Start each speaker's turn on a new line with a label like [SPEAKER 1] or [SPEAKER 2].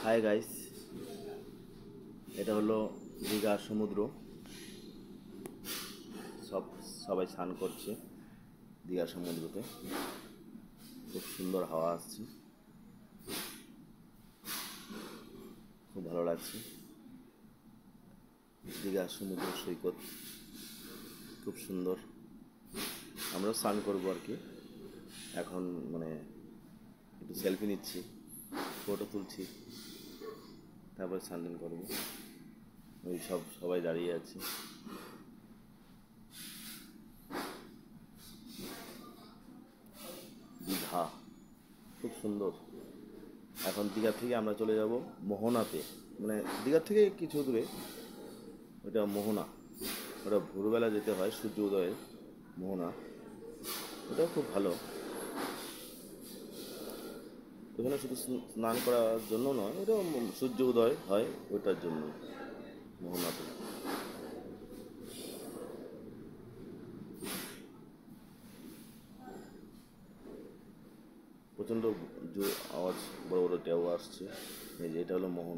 [SPEAKER 1] Hi guys, এটা হলো দীঘার সমুদ্র। সবাই স্নান করছে দীঘার সমুদ্রতে। খুব সুন্দর হাওয়া আসছে, খুব ভালো লাগছে। দীঘার সমুদ্র সৈকত খুব সুন্দর। আমরাও স্নান করবো আর কি। এখন একটু সেলফি নিচ্ছি, ফটো তুলছি, তারপরে স্নান করবো। সবাই দাঁড়িয়ে আছে। দীঘা খুব সুন্দর। এখন দীঘা থেকে আমরা চলে যাব মোহনাতে, দীঘার থেকে কিছু দূরে। ওটা মোহনা, ওটা ভোরবেলা যেতে হয়, সূর্য উদয়ে মোহনা। ওটাও খুব ভালো। ওখানে শুধু স্নান করার জন্য নয়, ওটাও সূর্য উদয় হয় ওটার জন্য মোহনাতে। প্রচণ্ড আওয়াজ, বড় বড় ঢেউ আসছে। এই যে এটা হলো মোহনা।